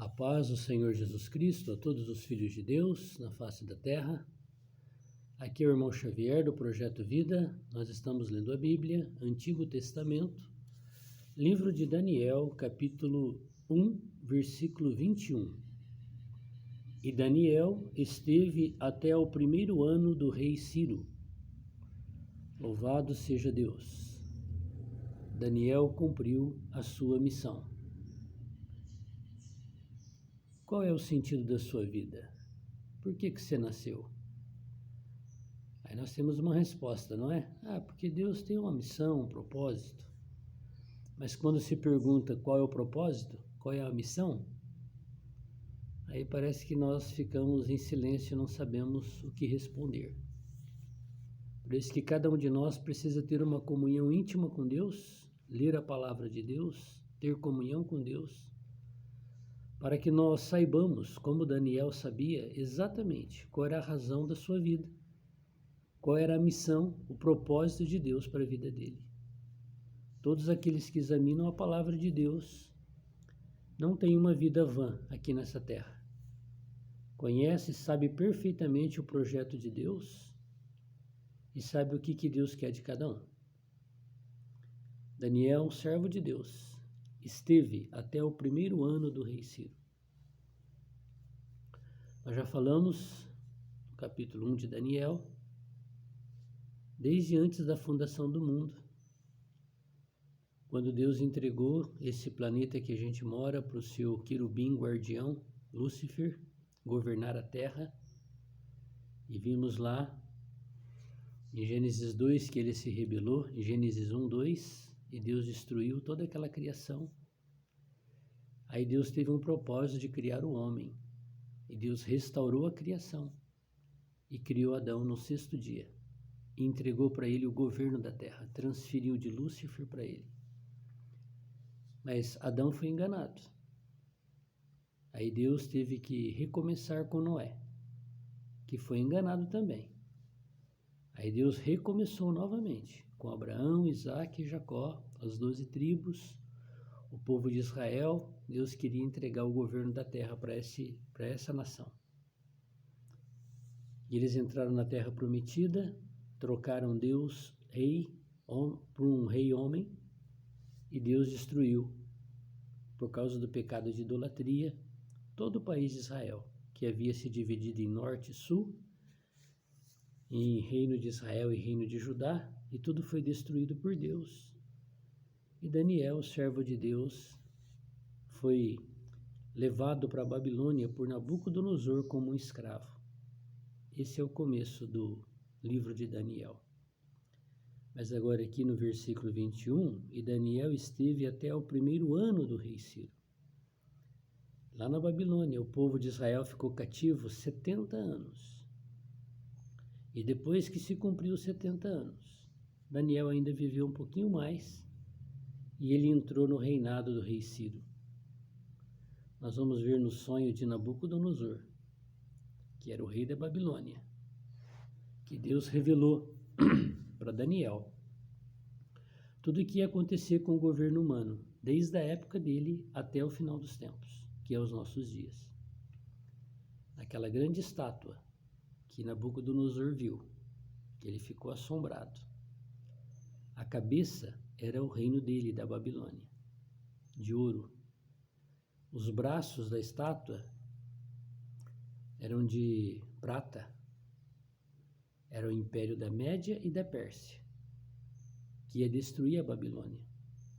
A paz do Senhor Jesus Cristo a todos os filhos de Deus na face da terra. Aqui é o irmão Xavier do Projeto Vida. Nós estamos lendo a Bíblia, Antigo Testamento, livro de Daniel, capítulo 1, versículo 21. E Daniel esteve até o primeiro ano do rei Ciro. Louvado seja Deus! Daniel cumpriu a sua missão. Qual é o sentido da sua vida? Por que você nasceu? Aí nós temos uma resposta, não é? Porque Deus tem uma missão, um propósito. Mas quando se pergunta qual é o propósito, qual é a missão, aí parece que nós ficamos em silêncio e não sabemos o que responder. Por isso que cada um de nós precisa ter uma comunhão íntima com Deus, ler a palavra de Deus, ter comunhão com Deus, para que nós saibamos, como Daniel sabia, exatamente qual era a razão da sua vida, qual era a missão, o propósito de Deus para a vida dele. Todos aqueles que examinam a palavra de Deus não têm uma vida vã aqui nessa terra. Conhece, sabe perfeitamente o projeto de Deus e sabe o que Deus quer de cada um. Daniel, servo de Deus, esteve até o primeiro ano do rei Ciro. Nós já falamos no capítulo 1 de Daniel, desde antes da fundação do mundo, quando Deus entregou esse planeta que a gente mora para o seu querubim guardião, Lúcifer, governar a terra. E vimos lá em Gênesis 2 que ele se rebelou, em Gênesis 1, 2, e Deus destruiu toda aquela criação. Aí Deus teve um propósito de criar o homem, e Deus restaurou a criação e criou Adão no sexto dia, e entregou para ele o governo da terra, transferiu de Lúcifer para ele. Mas Adão foi enganado. Aí Deus teve que recomeçar com Noé, que foi enganado também. Aí Deus recomeçou novamente com Abraão, Isaque e Jacó, as 12 tribos, o povo de Israel. Deus queria entregar o governo da terra para essa nação. E eles entraram na terra prometida, trocaram Deus, rei, por um rei homem, e Deus destruiu, por causa do pecado de idolatria, todo o país de Israel, que havia se dividido em norte e sul, em reino de Israel e reino de Judá, e tudo foi destruído por Deus. E Daniel, servo de Deus, foi levado para a Babilônia por Nabucodonosor como um escravo. Esse é o começo do livro de Daniel. Mas agora aqui no versículo 21, e Daniel esteve até o primeiro ano do rei Ciro. Lá na Babilônia, o povo de Israel ficou cativo 70 anos. E depois que se cumpriu 70 anos, Daniel ainda viveu um pouquinho mais e ele entrou no reinado do rei Ciro. Nós vamos ver no sonho de Nabucodonosor, que era o rei da Babilônia, que Deus revelou para Daniel tudo o que ia acontecer com o governo humano, desde a época dele até o final dos tempos, que é os nossos dias. Aquela grande estátua que Nabucodonosor viu, que ele ficou assombrado. A cabeça era o reino dele, da Babilônia, de ouro. Os braços da estátua eram de prata. Era o império da Média e da Pérsia, que ia destruir a Babilônia.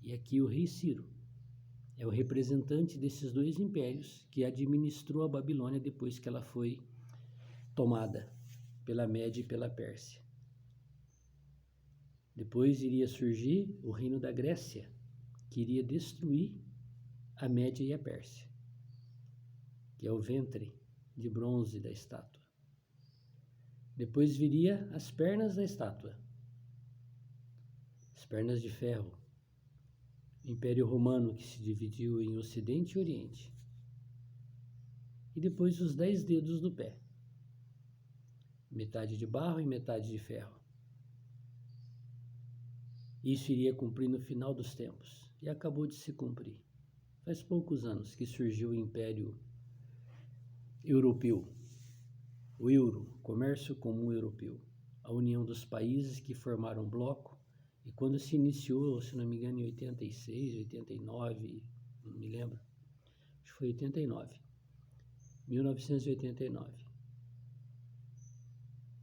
E aqui o rei Ciro é o representante desses dois impérios que administrou a Babilônia depois que ela foi tomada pela Média e pela Pérsia. Depois iria surgir o reino da Grécia, que iria destruir a Média e a Pérsia, que é o ventre de bronze da estátua. Depois viria as pernas da estátua, as pernas de ferro, o Império Romano, que se dividiu em Ocidente e Oriente. E depois os 10 dedos do pé, metade de barro e metade de ferro. Isso iria cumprir no final dos tempos, e acabou de se cumprir. faz poucos anos que surgiu o Império Europeu, o euro, comércio comum europeu, a união dos países que formaram um bloco, e quando se iniciou, se não me engano, em 86, 89, não me lembro, acho que foi 89, 1989.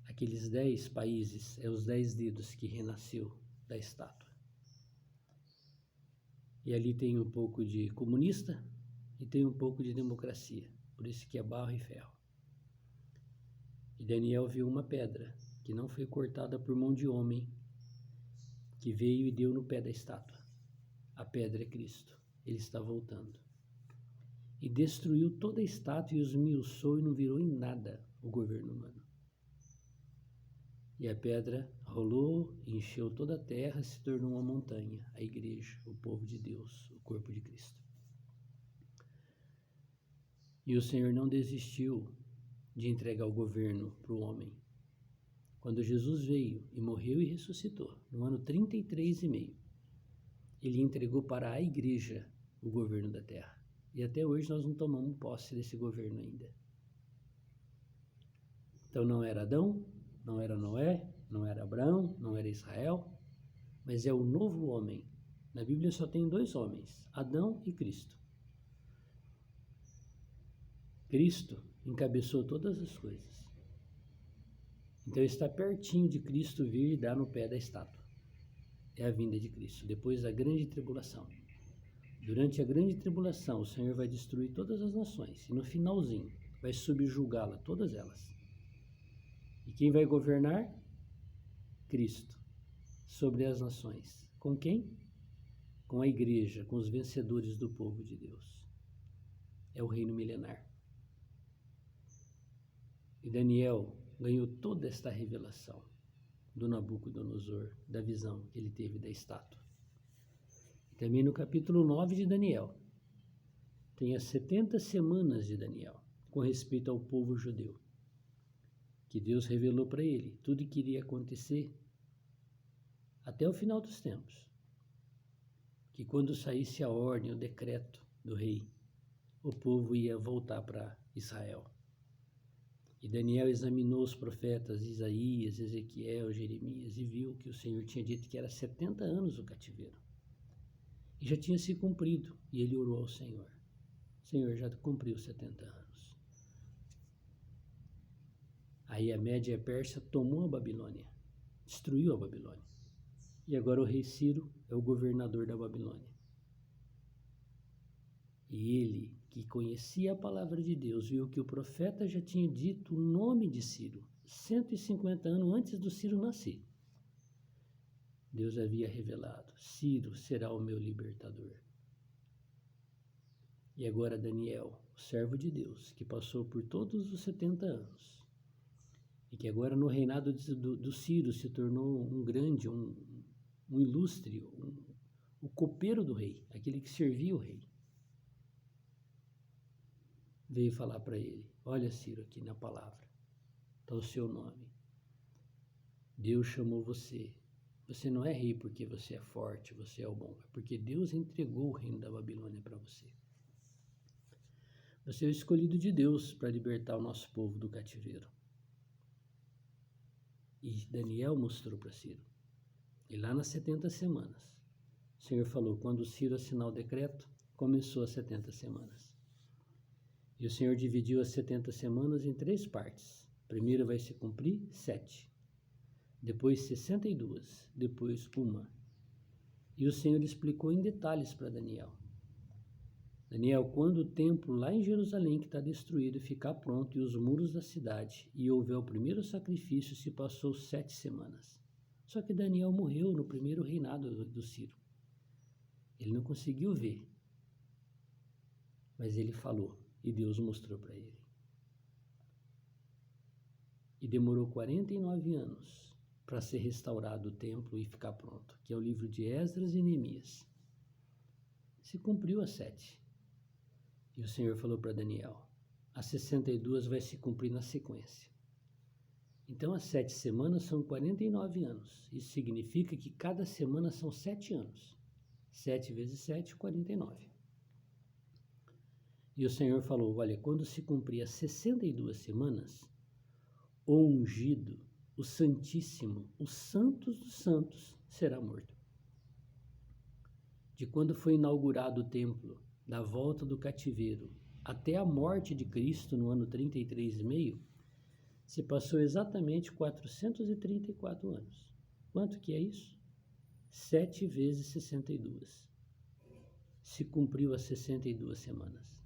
Aqueles 10 países, os 10 dedos que renasceu da estátua. E ali tem um pouco de comunista e tem um pouco de democracia, por isso que é barro e ferro. E Daniel viu uma pedra que não foi cortada por mão de homem, que veio e deu no pé da estátua. A pedra é Cristo, ele está voltando. E destruiu toda a estátua e os esmiuçou e não virou em nada o governo humano. E a pedra rolou, encheu toda a terra, se tornou uma montanha, a igreja, o povo de Deus, o corpo de Cristo. E o Senhor não desistiu de entregar o governo para o homem. Quando Jesus veio e morreu e ressuscitou, no ano 33 e meio, ele entregou para a igreja o governo da terra. E até hoje nós não tomamos posse desse governo ainda. Então não era Adão, não era Noé, não era Abraão, não era Israel, mas é o novo homem. Na Bíblia só tem 2 homens, Adão e Cristo. Cristo encabeçou todas as coisas. Então está pertinho de Cristo vir e dar no pé da estátua. É a vinda de Cristo, depois da grande tribulação. Durante a grande tribulação, o Senhor vai destruir todas as nações e no finalzinho vai subjugá-la, todas elas. E quem vai governar? Cristo, sobre as nações. Com quem? Com a igreja, com os vencedores do povo de Deus. É o reino milenar. E Daniel ganhou toda esta revelação do Nabucodonosor, da visão que ele teve da estátua. E também no capítulo 9 de Daniel, tem as 70 semanas de Daniel, com respeito ao povo judeu, que Deus revelou para ele tudo que iria acontecer até o final dos tempos. Que quando saísse a ordem, o decreto do rei, o povo ia voltar para Israel. E Daniel examinou os profetas Isaías, Ezequiel, Jeremias e viu que o Senhor tinha dito que era 70 anos o cativeiro. E já tinha se cumprido, e ele orou ao Senhor. Senhor, já cumpriu 70 anos. Aí a Média Pérsia tomou a Babilônia, destruiu a Babilônia. E agora o rei Ciro é o governador da Babilônia. E ele, que conhecia a palavra de Deus, viu que o profeta já tinha dito o nome de Ciro, 150 anos antes do Ciro nascer. Deus havia revelado, Ciro será o meu libertador. E agora Daniel, o servo de Deus, que passou por todos os 70 anos, e que agora no reinado do Ciro se tornou um grande, um ilustre, o copeiro do rei, aquele que servia o rei. Veio falar para ele, olha Ciro, aqui na palavra, está o seu nome. Deus chamou você. Você não é rei porque você é forte, você é o bom, é porque Deus entregou o reino da Babilônia para você. Você é o escolhido de Deus para libertar o nosso povo do cativeiro. E Daniel mostrou para Ciro. E lá nas 70 semanas, o Senhor falou, quando Ciro assinar o decreto, começou as 70 semanas. E o Senhor dividiu as 70 semanas em 3 partes. Primeiro vai se cumprir 7. Depois 62. Depois 1. E o Senhor explicou em detalhes para Daniel. Daniel, quando o templo lá em Jerusalém, que está destruído, ficar pronto e os muros da cidade, e houver o primeiro sacrifício, se passou 7 semanas. Só que Daniel morreu no primeiro reinado do Ciro. Ele não conseguiu ver. Mas ele falou. E Deus mostrou para ele. E demorou 49 anos para ser restaurado o templo e ficar pronto, que é o livro de Esdras e Neemias. Se cumpriu as 7. E o Senhor falou para Daniel, as 62 vai se cumprir na sequência. Então as 7 semanas são 49 anos. Isso significa que cada semana são 7 anos. 7 vezes 7, 49. E o Senhor falou, olha, quando se cumprir as 62 semanas, o ungido, o Santíssimo, o Santos dos Santos, será morto. De quando foi inaugurado o templo, da volta do cativeiro, até a morte de Cristo no ano 33,5, se passou exatamente 434 anos. Quanto que é isso? 7 vezes 62. Se cumpriu as 62 semanas.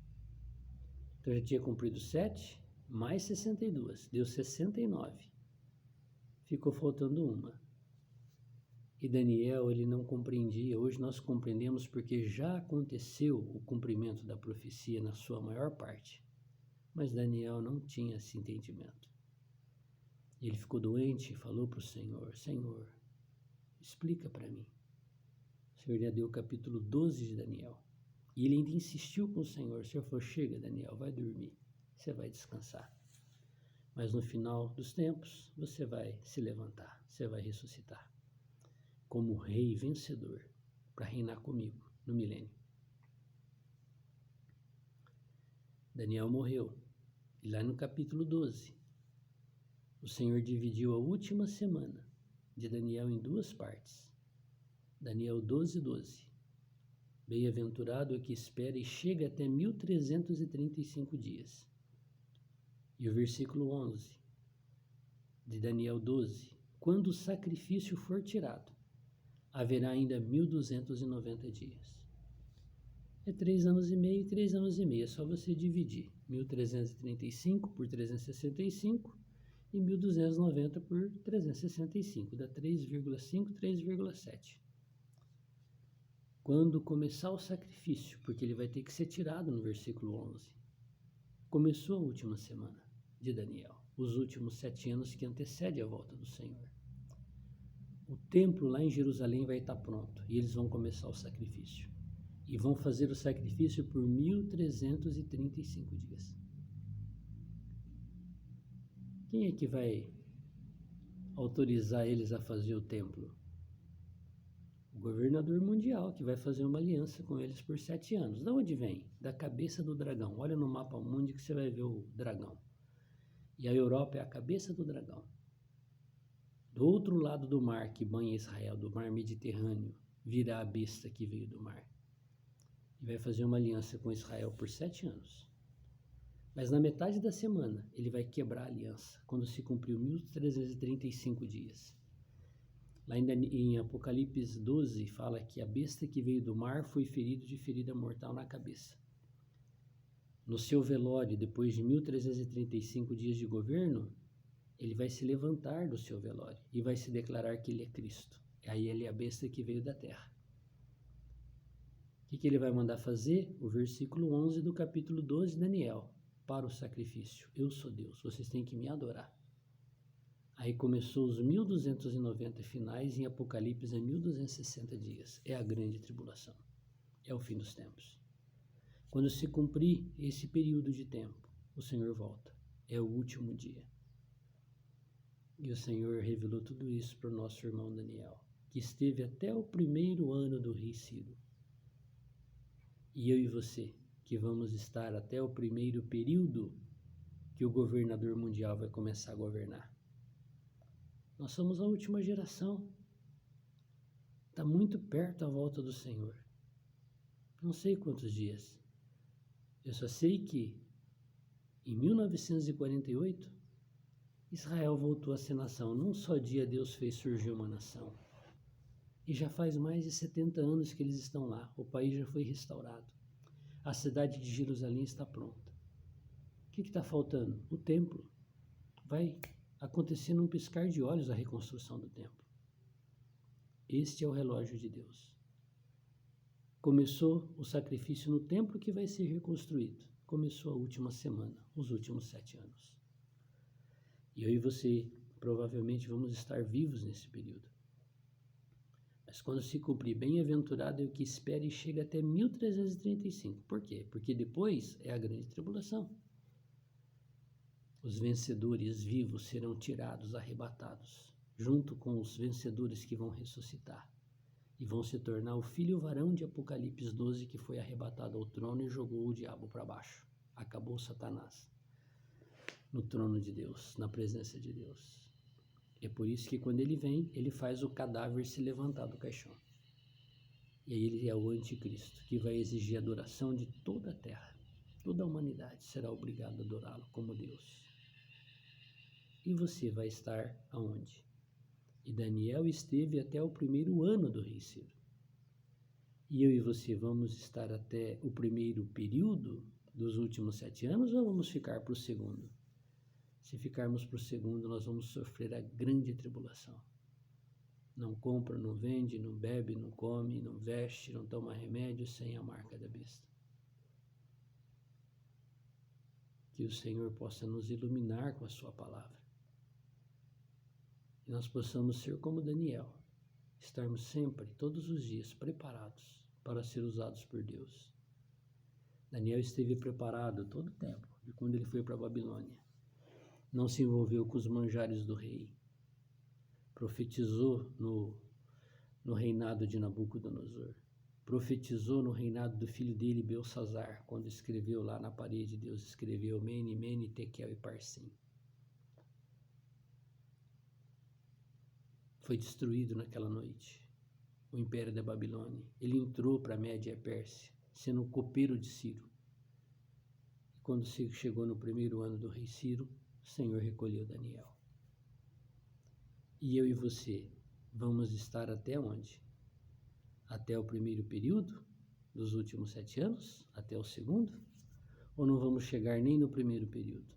Então já tinha cumprido 7, mais 62, deu 69. Ficou faltando uma. E Daniel, ele não compreendia. Hoje nós compreendemos porque já aconteceu o cumprimento da profecia na sua maior parte. Mas Daniel não tinha esse entendimento. Ele ficou doente e falou para o Senhor, Senhor, explica para mim. O Senhor já deu o capítulo 12 de Daniel. E ele ainda insistiu com o Senhor falou, chega Daniel, vai dormir, você vai descansar. Mas no final dos tempos, você vai se levantar, você vai ressuscitar. Como rei vencedor, para reinar comigo no milênio. Daniel morreu. E lá no capítulo 12, o Senhor dividiu a última semana de Daniel em 2 partes. Daniel 12:12. Bem-aventurado é que espera e chega até 1335 dias. E o versículo 11 de Daniel 12. Quando o sacrifício for tirado, haverá ainda 1290 dias. É 3 anos e meio e 3 anos e meio. É só você dividir 1335 por 365 e 1290 por 365. Dá 3,5, 3,7. Quando começar o sacrifício, porque ele vai ter que ser tirado no versículo 11. Começou a última semana de Daniel, os últimos 7 anos que antecedem a volta do Senhor. O templo lá em Jerusalém vai estar pronto e eles vão começar o sacrifício. E vão fazer o sacrifício por 1335 dias. Quem é que vai autorizar eles a fazer o templo? O governador mundial, que vai fazer uma aliança com eles por 7 anos. Da onde vem? Da cabeça do dragão. Olha no mapa mundi que você vai ver o dragão. E a Europa é a cabeça do dragão. Do outro lado do mar que banha Israel, do mar Mediterrâneo, virá a besta que veio do mar. E vai fazer uma aliança com Israel por 7 anos. Mas na metade da semana, ele vai quebrar a aliança, quando se cumpriu 1335 dias. Lá em Apocalipse 12, fala que a besta que veio do mar foi ferido de ferida mortal na cabeça. No seu velório, depois de 1335 dias de governo, ele vai se levantar do seu velório e vai se declarar que ele é Cristo. Aí ele é a besta que veio da terra. O que ele vai mandar fazer? O versículo 11 do capítulo 12 de Daniel. Para o sacrifício. Eu sou Deus, vocês têm que me adorar. Aí começou os 1290 finais, em Apocalipse é 1260 dias. É a grande tribulação. É o fim dos tempos. Quando se cumprir esse período de tempo, o Senhor volta. É o último dia. E o Senhor revelou tudo isso para o nosso irmão Daniel, que esteve até o primeiro ano do rei Ciro. E eu e você, que vamos estar até o primeiro período que o governador mundial vai começar a governar. Nós somos a última geração. Está muito perto a volta do Senhor. Não sei quantos dias. Eu só sei que em 1948, Israel voltou a ser nação. Num só dia Deus fez surgir uma nação. E já faz mais de 70 anos que eles estão lá. O país já foi restaurado. A cidade de Jerusalém está pronta. O que está faltando? O templo. Vai acontecer num piscar de olhos a reconstrução do templo. Este é o relógio de Deus. Começou o sacrifício no templo que vai ser reconstruído. Começou a última semana, os últimos 7 anos. E eu e você provavelmente vamos estar vivos nesse período. Mas quando se cumprir, bem-aventurado é o que espera e chega até 1335. Por quê? Porque depois é a grande tribulação. Os vencedores vivos serão tirados, arrebatados, junto com os vencedores que vão ressuscitar. e vão se tornar o filho varão de Apocalipse 12, que foi arrebatado ao trono e jogou o diabo para baixo. Acabou Satanás no trono de Deus, na presença de Deus. É por isso que quando ele vem, ele faz o cadáver se levantar do caixão. E aí ele é o anticristo, que vai exigir adoração de toda a terra. Toda a humanidade será obrigada a adorá-lo como Deus. E você vai estar aonde? E Daniel esteve até o primeiro ano do rei Ciro. E eu e você vamos estar até o primeiro período dos últimos 7 anos ou vamos ficar para o segundo? Se ficarmos para o segundo, nós vamos sofrer a grande tribulação. Não compra, não vende, não bebe, não come, não veste, não toma remédio sem a marca da besta. Que o Senhor possa nos iluminar com a sua palavra. E nós possamos ser como Daniel, estarmos sempre, todos os dias, preparados para ser usados por Deus. Daniel esteve preparado todo o tempo, de quando ele foi para a Babilônia. Não se envolveu com os manjares do rei. Profetizou no reinado de Nabucodonosor. Profetizou no reinado do filho dele, Belsazar, quando escreveu lá na parede, Deus escreveu Mene, Mene, Tekel e Parsim. Foi destruído naquela noite o império da Babilônia. Ele entrou para a Média Pérsia, sendo o copeiro de Ciro. E quando Ciro chegou no primeiro ano do rei Ciro, o Senhor recolheu Daniel. E eu e você vamos estar até onde? Até o primeiro período dos últimos 7 anos? Até o segundo? Ou não vamos chegar nem no primeiro período?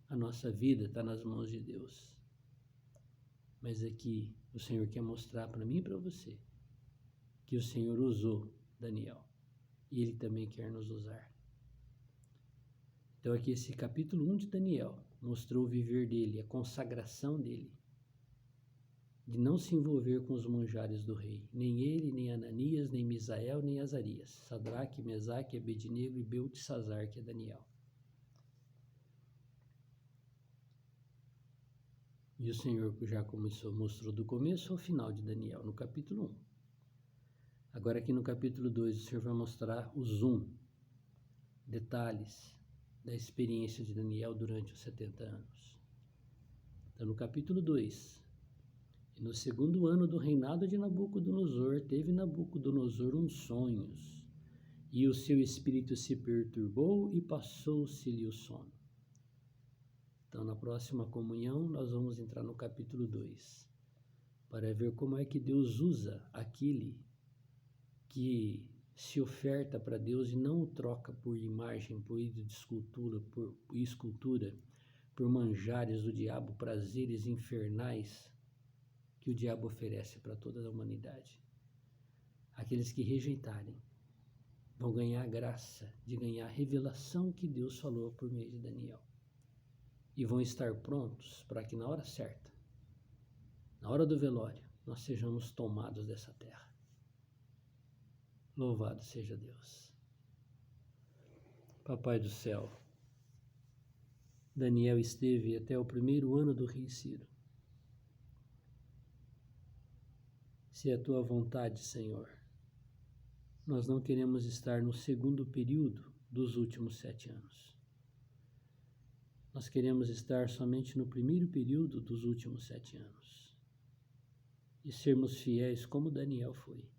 A nossa vida está nas mãos de Deus. Mas aqui o Senhor quer mostrar para mim e para você que o Senhor usou Daniel. E Ele também quer nos usar. Então aqui esse capítulo 1 de Daniel mostrou o viver dele, a consagração dele, de não se envolver com os manjares do rei, nem ele, nem Ananias, nem Misael, nem Azarias, Sadraque, Mesaque, Abednego e Beltesazar, que é Daniel. E o Senhor já mostrou do começo ao final de Daniel, no capítulo 1. Agora aqui no capítulo 2, o Senhor vai mostrar o zoom, detalhes da experiência de Daniel durante os 70 anos. Então, no capítulo 2, no segundo ano do reinado de Nabucodonosor, teve Nabucodonosor uns sonhos, e o seu espírito se perturbou e passou-se-lhe o sono. Então, na próxima comunhão, nós vamos entrar no capítulo 2, para ver como é que Deus usa aquele que se oferta para Deus e não o troca por imagem, por ídolo de escultura, por manjares do diabo, prazeres infernais que o diabo oferece para toda a humanidade. Aqueles que rejeitarem vão ganhar a graça de ganhar a revelação que Deus falou por meio de Daniel. E vão estar prontos para que na hora certa, na hora do velório, nós sejamos tomados dessa terra. Louvado seja Deus. Papai do céu, Daniel esteve até o primeiro ano do rei Ciro. Se é a tua vontade, Senhor, nós não queremos estar no segundo período dos últimos 7 anos. Nós queremos estar somente no primeiro período dos últimos 7 anos. E sermos fiéis como Daniel foi.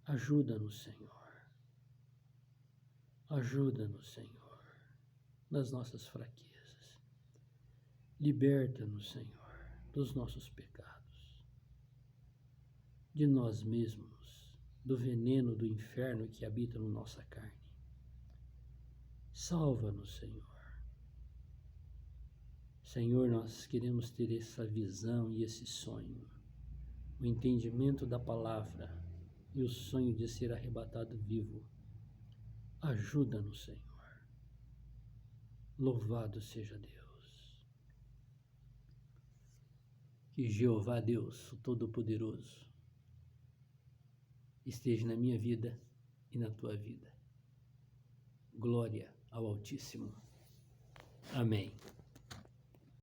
Ajuda-nos, Senhor. Ajuda-nos, Senhor, nas nossas fraquezas. Liberta-nos, Senhor, dos nossos pecados, de nós mesmos, do veneno do inferno que habita na nossa carne. Salva-nos, Senhor. Senhor, nós queremos ter essa visão e esse sonho, o entendimento da palavra e o sonho de ser arrebatado vivo. Ajuda-nos, Senhor. Louvado seja Deus. Que Jeová Deus, o Todo-Poderoso, esteja na minha vida e na tua vida. Glória ao Altíssimo. Amém.